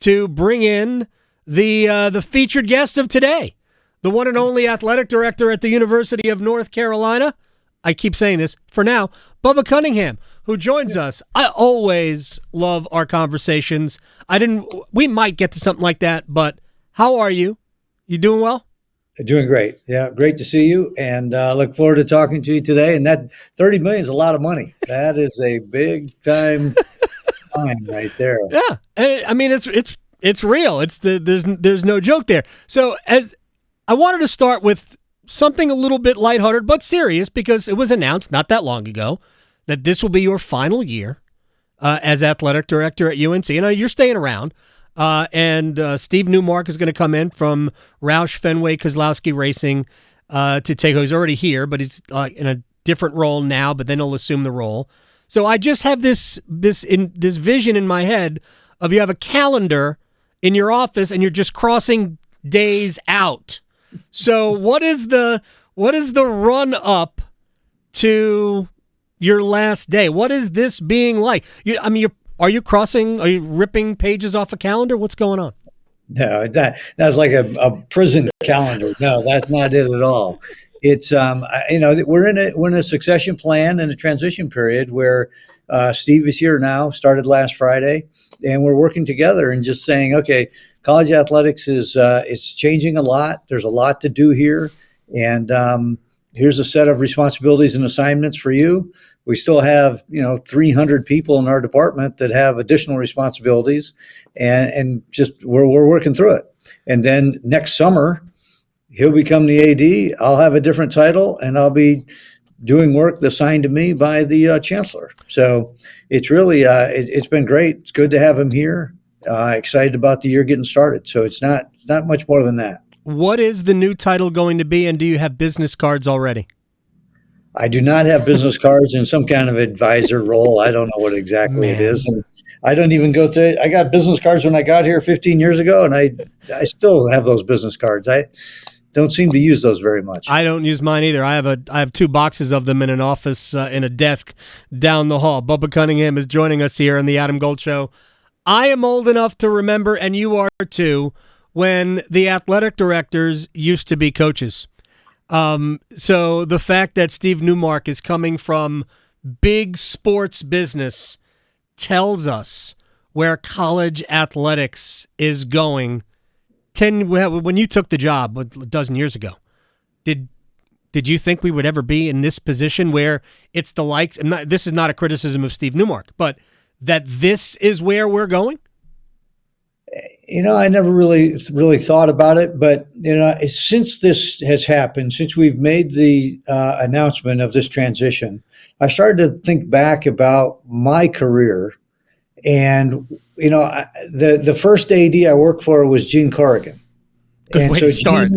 to bring in the featured guest of today, the one and only athletic director at the University of North Carolina. I keep saying this for now, Bubba Cunnigham, who joins us. I always love our conversations. We might get to something like that, but how are you? You doing well? Doing great. Yeah, great to see you, and look forward to talking to you today. And that $30 million is a lot of money. That is a big time fine right there. Yeah, and I mean it's real. There's no joke there. So as I wanted to start with something a little bit lighthearted but serious, because it was announced not that long ago that this will be your final year as athletic director at UNC. And you're staying around. And Steve Newmark is going to come in from Roush Fenway Kozlowski Racing to take. He's already here, but he's in a different role now. But then he'll assume the role. So I just have this vision in my head of you have a calendar in your office and you're just crossing days out. So what is the run up to your last day? What is this being like? Are you ripping pages off a calendar? What's going on? No, that's like a prison calendar. No, that's not it at all. It's we're in a succession plan and a transition period where Steve is here now, started last Friday, and we're working together and just saying, okay, college athletics is changing a lot. There's a lot to do here, and here's a set of responsibilities and assignments for you. We still have 300 people in our department that have additional responsibilities, and just we're working through it. And then next summer, he'll become the AD. I'll have a different title, and I'll be doing work assigned to me by the chancellor. So it's really it's been great. It's good to have him here. Excited about the year getting started. So it's not much more than that. What is the new title going to be, and do you have business cards already? I do not have business cards in some kind of advisor role. I don't know what exactly it is. And I don't even go through it. I got business cards when I got here 15 years ago, and I still have those business cards. I don't seem to use those very much. I don't use mine either. I have 2 boxes of them in an office in a desk down the hall. Bubba Cunnigham is joining us here on the Adam Gold Show. I am old enough to remember, and you are too, when the athletic directors used to be coaches. So the fact that Steve Newmark is coming from big sports business tells us where college athletics is going. When you took the job a dozen years ago, did you think we would ever be in this position where it's the likes? This is not a criticism of Steve Newmark, but that this is where we're going? I never really thought about it, but since this has happened, since we've made the announcement of this transition, I started to think back about my career, and the first AD I worked for was Gene Corrigan. Good way to start.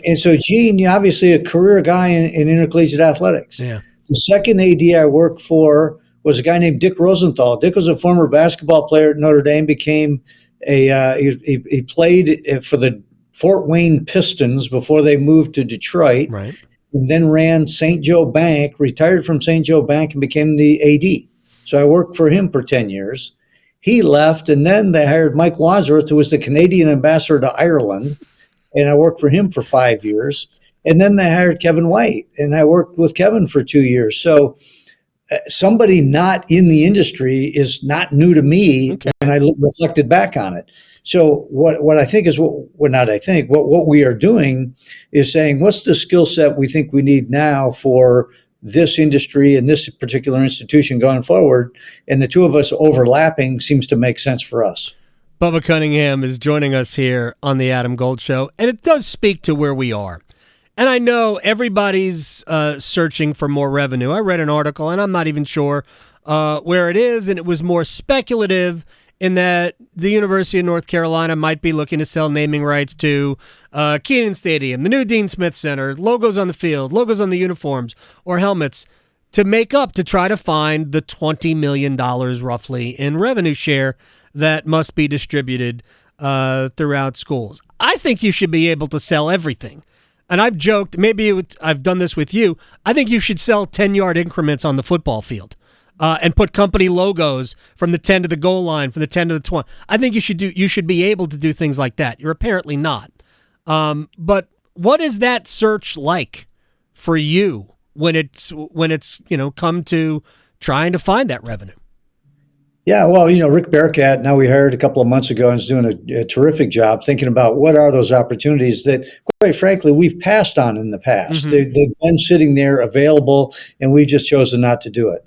And so Gene, obviously a career guy in intercollegiate athletics. Yeah. The second AD I worked for was a guy named Dick Rosenthal. Dick was a former basketball player at Notre Dame, became he played for the Fort Wayne Pistons before they moved to Detroit, right? And then ran St. Joe Bank, retired from St. Joe Bank, and became the AD. So I worked for him for 10 years. He left, and then they hired Mike Wadsworth, who was the Canadian ambassador to Ireland, and I worked for him for 5 years. And then they hired Kevin White, and I worked with Kevin for 2 years. So somebody not in the industry is not new to me, okay. And I reflected back on it. So what I think is what we are doing is saying, what's the skill set we think we need now for this industry and this particular institution going forward? And the two of us overlapping seems to make sense for us. Bubba Cunnigham is joining us here on the Adam Gold Show, and it does speak to where we are. And I know everybody's searching for more revenue. I read an article, and I'm not even sure where it is, and it was more speculative in that the University of North Carolina might be looking to sell naming rights to Kenan Stadium, the new Dean Smith Center, logos on the field, logos on the uniforms or helmets to make up, to try to find the $20 million roughly in revenue share that must be distributed throughout schools. I think you should be able to sell everything. And I've joked, maybe I've done this with you, I think you should sell 10-yard increments on the football field. and put company logos from the 10 to the goal line, from the 10 to the 20. I think you should be able to do things like that. You're apparently not. But what is that search like for you when it's come to trying to find that revenue? Yeah, well, Rick Bearcat, now we hired a couple of months ago, and is doing a terrific job thinking about what are those opportunities that, quite frankly, we've passed on in the past. Mm-hmm. They've been sitting there available, and we've just chosen not to do it.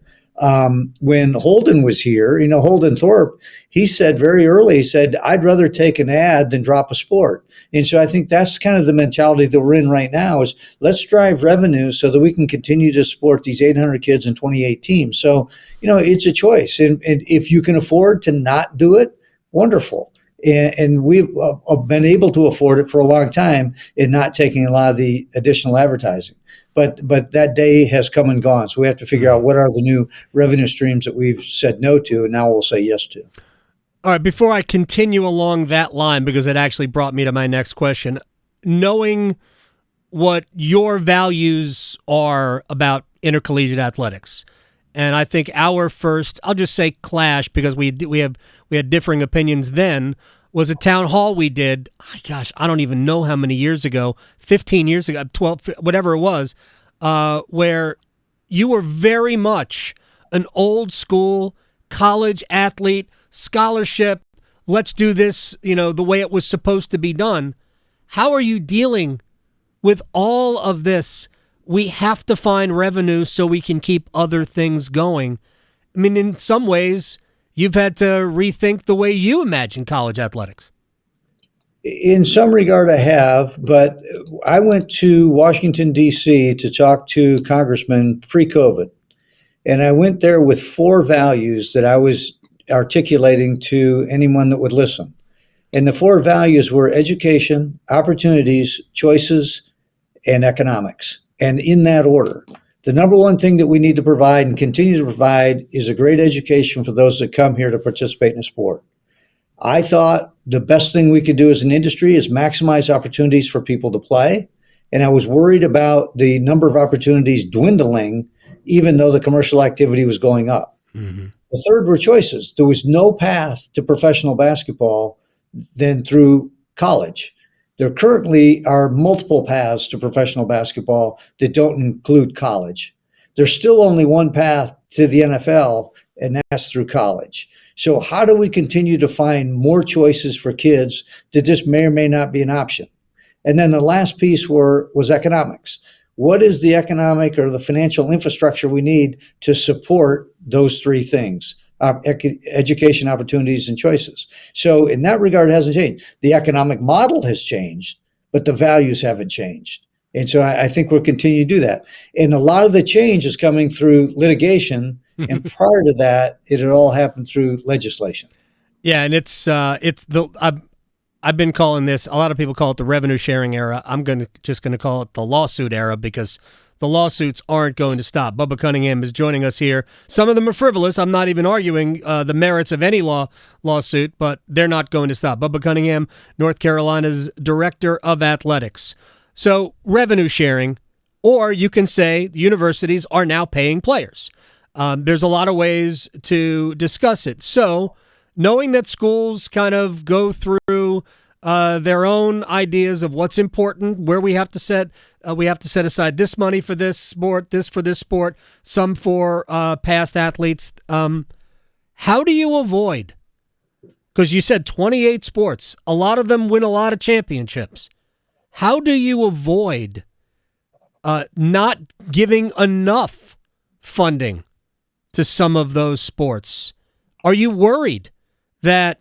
When Holden was here, Holden Thorpe, he said very early, he said, I'd rather take an ad than drop a sport. And so I think that's kind of the mentality that we're in right now is let's drive revenue so that we can continue to support these 800 kids and 28 teams. So, it's a choice. And if you can afford to not do it, wonderful. And we've been able to afford it for a long time in not taking a lot of the additional advertising. But that day has come and gone. So we have to figure out what are the new revenue streams that we've said no to, and now we'll say yes to. All right, before I continue along that line, because it actually brought me to my next question, knowing what your values are about intercollegiate athletics, and I think our first, I'll just say clash, because we had differing opinions then, was a town hall we did, gosh, I don't even know how many years ago, 15 years ago, 12, whatever it was, where you were very much an old school college athlete, scholarship, let's do this, the way it was supposed to be done. How are you dealing with all of this? We have to find revenue so we can keep other things going. I mean, in some ways, you've had to rethink the way you imagine college athletics. In some regard, I have, but I went to Washington, D.C. to talk to congressmen pre-COVID. And I went there with 4 values that I was articulating to anyone that would listen. And the 4 values were education, opportunities, choices, and economics. And in that order. The number one thing that we need to provide and continue to provide is a great education for those that come here to participate in a sport. I thought the best thing we could do as an industry is maximize opportunities for people to play. And I was worried about the number of opportunities dwindling, even though the commercial activity was going up. Mm-hmm. The third were choices. There was no path to professional basketball than through college. There currently are multiple paths to professional basketball that don't include college. There's still only one path to the NFL, and that's through college. So how do we continue to find more choices for kids that just may or may not be an option? And then the last piece was economics. What is the economic or the financial infrastructure we need to support those 3 things? Education, opportunities, and choices. So in that regard, it hasn't changed. The economic model has changed, but the values haven't changed. And so I think we'll continue to do that. And a lot of the change is coming through litigation. And prior to that, it had all happened through legislation. Yeah, and I've been calling this, a lot of people call it the revenue sharing era. I'm just going to call it the lawsuit era, because the lawsuits aren't going to stop. Bubba Cunnigham is joining us here. Some of them are frivolous. I'm not even arguing the merits of any lawsuit, but they're not going to stop. Bubba Cunnigham, North Carolina's Director of Athletics. So revenue sharing, or you can say the universities are now paying players. There's a lot of ways to discuss it. So knowing that schools kind of go through their own ideas of what's important, where we have to set aside this money for this sport, this for this sport, some for past athletes. How do you avoid? Because you said 28 sports, a lot of them win a lot of championships. How do you avoid not giving enough funding to some of those sports? Are you worried that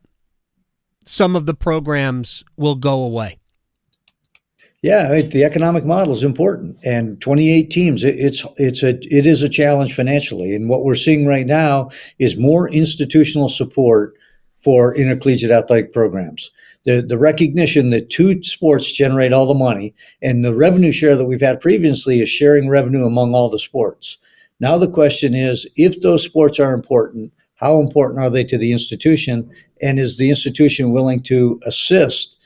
some of the programs will go away? Yeah, the economic model is important, and 28 teams. It is a challenge financially, and what we're seeing right now is more institutional support for intercollegiate athletic programs. The recognition that 2 sports generate all the money, and the revenue share that we've had previously is sharing revenue among all the sports. Now the question is, if those sports are important, how important are they to the institution? And is the institution willing to assist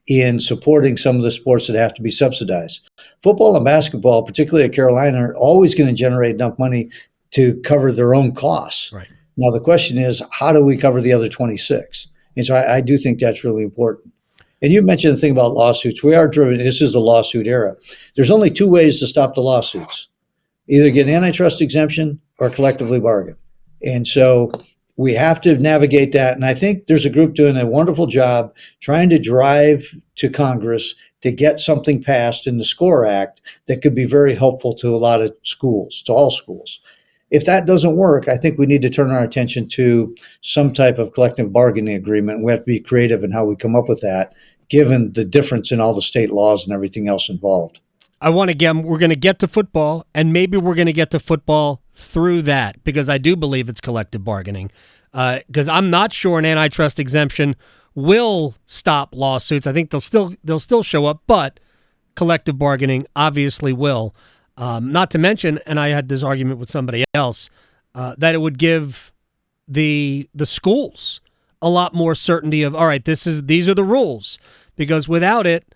in supporting some of the sports that have to be subsidized? Football and basketball, particularly at Carolina, are always going to generate enough money to cover their own costs. Right. Now, the question is, how do we cover the other 26? And so I do think that's really important. And you mentioned the thing about lawsuits. We are driven, this is the lawsuit era. There's only two ways to stop the lawsuits: either get an antitrust exemption or collectively bargain. And so we have to navigate that. And I think there's a group doing a wonderful job trying to drive to Congress to get something passed in the SCORE Act that could be very helpful to a lot of schools, to all schools. If that doesn't work, I think we need to turn our attention to some type of collective bargaining agreement. We have to be creative in how we come up with that, given the difference in all the state laws and everything else involved. we're going to get to football, and maybe we're going to get to football through that, because I do believe it's collective bargaining. Because I'm not sure an antitrust exemption will stop lawsuits. I think they'll still show up, but collective bargaining obviously will. Not to mention, and I had this argument with somebody else, that it would give the schools a lot more certainty of, all right, these are the rules, because without it,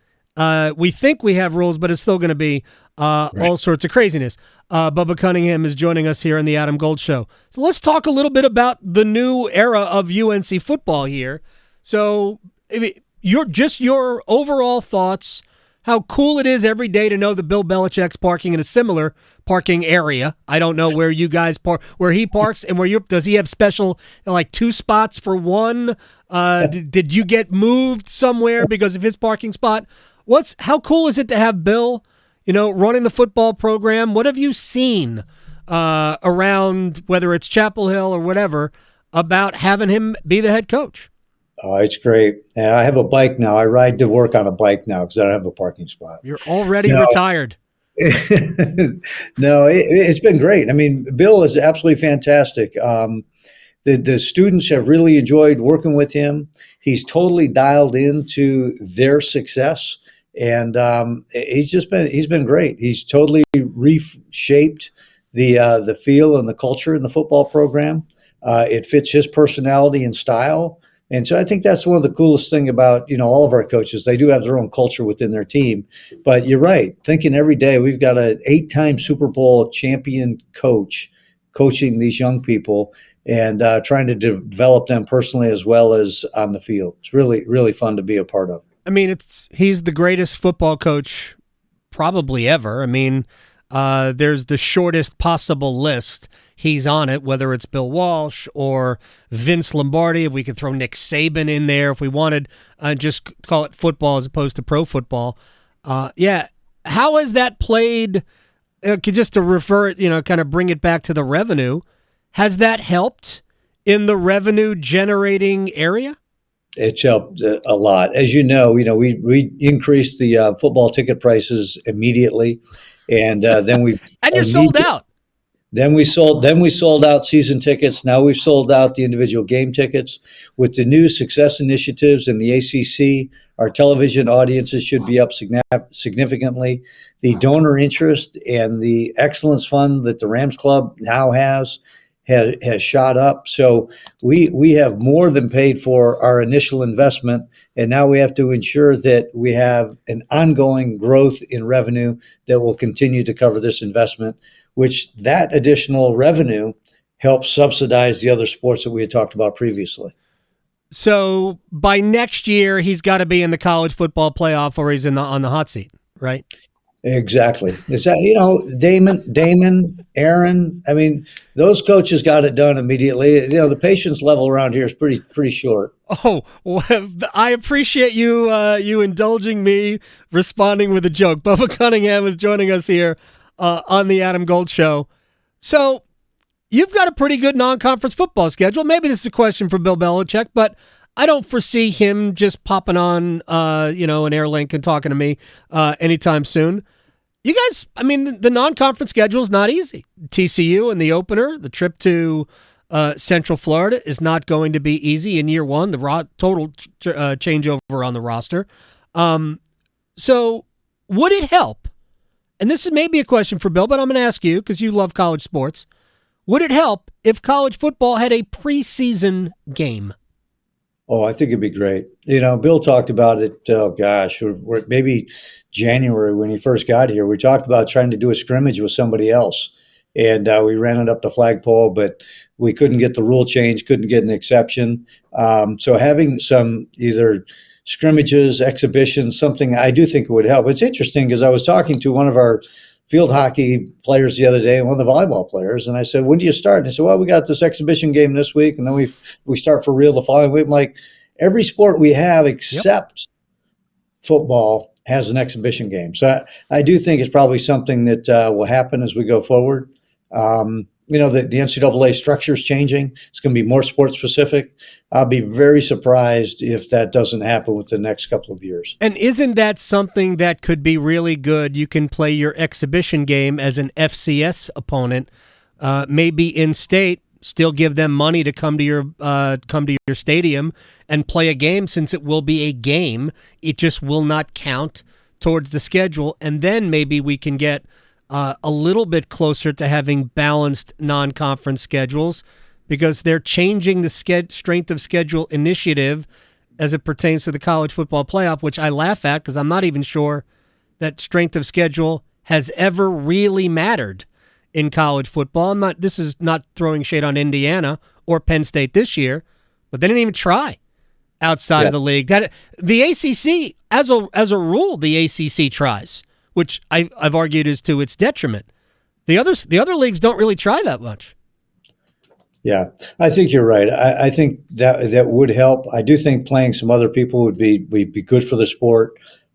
we think we have rules, but it's still going to be all sorts of craziness. Bubba Cunnigham is joining us here on the Adam Gold Show. So let's talk a little bit about the new era of UNC football here. So your overall thoughts, how cool it is every day to know that Bill Belichick's parking in a similar parking area. I don't know where you guys park, where he parks, and does he have special, like, 2 spots for one? Did you get moved somewhere because of his parking spot? How cool is it to have Bill, running the football program? What have you seen around, whether it's Chapel Hill or whatever, about having him be the head coach? Oh, it's great. And I have a bike now. I ride to work on a bike now because I don't have a parking spot. You're already retired. No, it's been great. I mean, Bill is absolutely fantastic. The students have really enjoyed working with him. He's totally dialed into their success, and he's been great. He's totally reshaped the feel and the culture in the football program. It fits his personality and style. And so I think that's one of the coolest thing about, all of our coaches. They do have their own culture within their team. But you're right. Thinking every day, we've got an 8-time Super Bowl champion coach coaching these young people and trying to develop them personally as well as on the field. It's really, really fun to be a part of. I mean, he's the greatest football coach probably ever. I mean, there's the shortest possible list. He's on it, whether it's Bill Walsh or Vince Lombardi. If we could throw Nick Saban in there, if we wanted, just call it football as opposed to pro football. Yeah. How has that played? Just to refer it, kind of bring it back to the revenue. Has that helped in the revenue generating area? It's helped a lot. As you know, we increased the football ticket prices immediately, and then you're sold out. Then we sold out season tickets. Now we've sold out the individual game tickets. With the new success initiatives in the ACC, our television audiences should be up significantly. The donor interest and the excellence fund that the Rams Club now has shot up. So we have more than paid for our initial investment, and now we have to ensure that we have an ongoing growth in revenue that will continue to cover this investment, which that additional revenue helps subsidize the other sports that we had talked about previously. So by next year, he's got to be in the college football playoff, or he's on the hot seat, right? Exactly. Is that, Damon, Aaron? I mean, those coaches got it done immediately. The patience level around here is pretty short. Oh, well, I appreciate you indulging me responding with a joke. Bubba Cunnigham is joining us here on the Adam Gold Show. So you've got a pretty good non-conference football schedule. Maybe this is a question for Bill Belichick, but I don't foresee him just popping on, an Airlink and talking to me anytime soon. You guys, I mean, the non-conference schedule is not easy. TCU in the opener, the trip to Central Florida is not going to be easy in year one, the total changeover on the roster. So would it help? And this is maybe a question for Bill, but I'm going to ask you because you love college sports. Would it help if college football had a preseason game? Oh, I think it'd be great. Bill talked about it, maybe January when he first got here. We talked about trying to do a scrimmage with somebody else. and we ran it up the flagpole, but we couldn't get the rule change, couldn't get an exception. So having some either scrimmages, exhibitions, something, I do think it would help. It's interesting because I was talking to one of our field hockey players the other day and one of the volleyball players, and I said, when do you start? And he said, well, we got this exhibition game this week, and then we start for real the following week. I'm like, every sport we have except football has an exhibition game. So I do think it's probably something that will happen as we go forward. The NCAA structure is changing. It's going to be more sport specific. I'll be very surprised if that doesn't happen within the next couple of years. And isn't that something that could be really good? You can play your exhibition game as an FCS opponent, maybe in state, still give them money to come to your stadium and play a game, since it will be a game. It just will not count towards the schedule, and then maybe we can get a little bit closer to having balanced non-conference schedules, because they're changing the strength of schedule initiative as it pertains to the college football playoff, which I laugh at because I'm not even sure that strength of schedule has ever really mattered in college football. This is not throwing shade on Indiana or Penn State this year, but they didn't even try outside of the league. That the ACC, as a rule, the ACC tries, which I've argued is to its detriment. The other leagues don't really try that much. Yeah, I think you're right. I think that would help. I do think playing some other people would be good for the sport.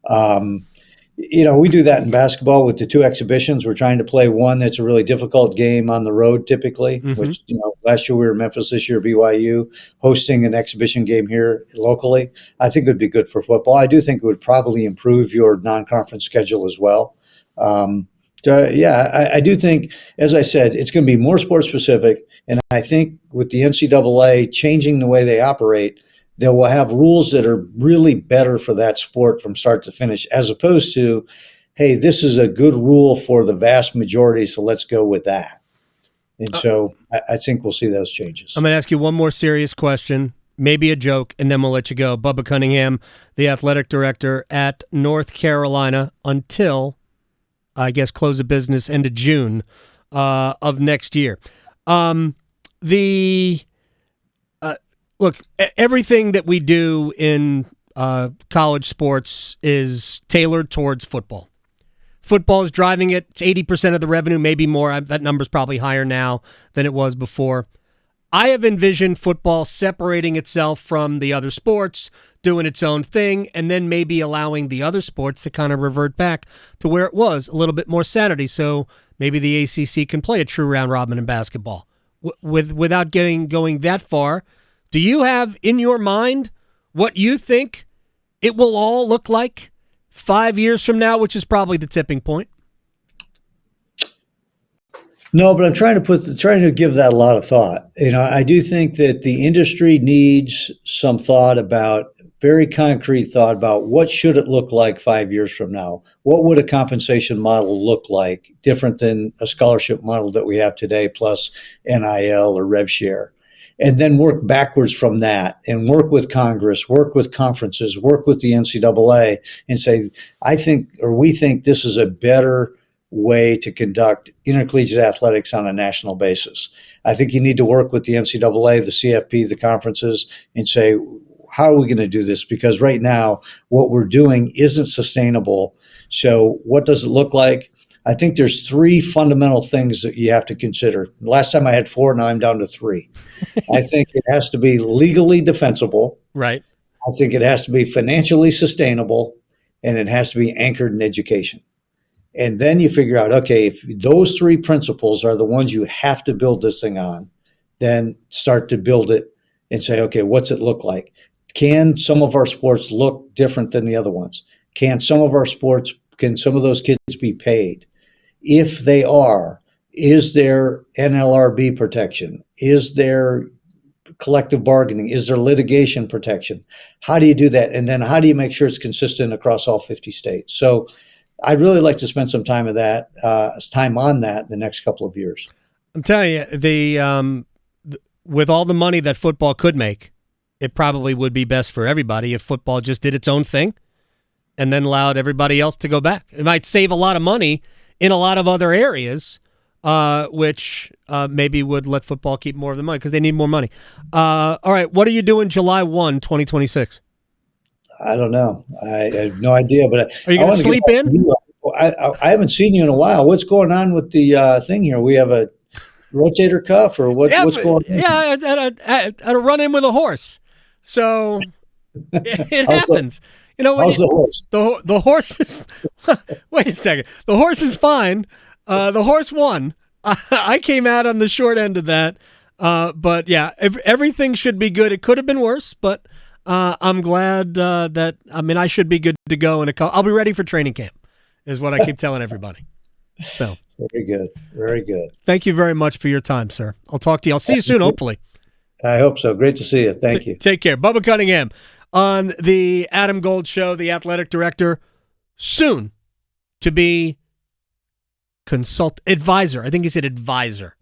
We do that in basketball with the two exhibitions. We're trying to play one that's a really difficult game on the road typically, which, last year we were in Memphis, this year BYU, hosting an exhibition game here locally. I think it would be good for football. I do think it would probably improve your non-conference schedule as well. I do think, as I said, it's going to be more sport specific. And I think with the NCAA changing the way they operate, they will have rules that are really better for that sport from start to finish, as opposed to, hey, this is a good rule for the vast majority, so let's go with that. And so I think we'll see those changes. I'm going to ask you one more serious question, maybe a joke, and then we'll let you go. Bubba Cunnigham, the athletic director at North Carolina until, I guess, close of business end of June of next year. Look, everything that we do in college sports is tailored towards football. Football is driving it. It's 80% of the revenue, maybe more. That number's probably higher now than it was before. I have envisioned football separating itself from the other sports, doing its own thing, and then maybe allowing the other sports to kind of revert back to where it was, a little bit more sanity. So maybe the ACC can play a true round robin in basketball. Without going that far, do you have in your mind what you think it will all look like 5 years from now, which is probably the tipping point? No, but I'm trying to give that a lot of thought. I do think that the industry needs some very concrete thought about what should it look like 5 years from now? What would a compensation model look like, different than a scholarship model that we have today, plus NIL or rev share? And then work backwards from that and work with Congress, work with conferences, work with the NCAA and say, we think this is a better way to conduct intercollegiate athletics on a national basis. I think you need to work with the NCAA, the CFP, the conferences, and say, how are we going to do this? Because right now, what we're doing isn't sustainable. So what does it look like? I think there's three fundamental things that you have to consider. Last time I had four, now I'm down to three. I think it has to be legally defensible. Right. I think it has to be financially sustainable, and it has to be anchored in education. And then you figure out, okay, if those three principles are the ones you have to build this thing on, then start to build it and say, okay, what's it look like? Can some of our sports look different than the other ones? Can some of those kids be paid? If they are, is there NLRB protection? Is there collective bargaining? Is there litigation protection? How do you do that? And then how do you make sure it's consistent across all 50 states? So I'd really like to spend some time on that the next couple of years. I'm telling you, with all the money that football could make, it probably would be best for everybody if football just did its own thing and then allowed everybody else to go back. It might save a lot of money in a lot of other areas, which maybe would let football keep more of the money because they need more money. All right, what are you doing July 1, 2026? I don't know. I have no idea. But Are you I going to want to sleep get back to in? you. I haven't seen you in a while. What's going on with the thing here? We have a rotator cuff, or Yeah, what's going on? yeah, at a run-in with a horse. So it How's the, happens. You know, how's the horse? the horse is wait a second. The horse is fine. The horse won. I came out on the short end of that. But yeah, everything should be good. It could have been worse, but I'm glad that I should be good to go I'll be ready for training camp is what I keep telling everybody. So Very good. Very good. thank you very much for your time, sir. I'll talk to you. I'll see you soon, hopefully. I hope so. Great to see you. Thank you. Take care. Bubba Cunnigham on the Adam Gold Show, the athletic director, soon to be advisor. I think he said advisor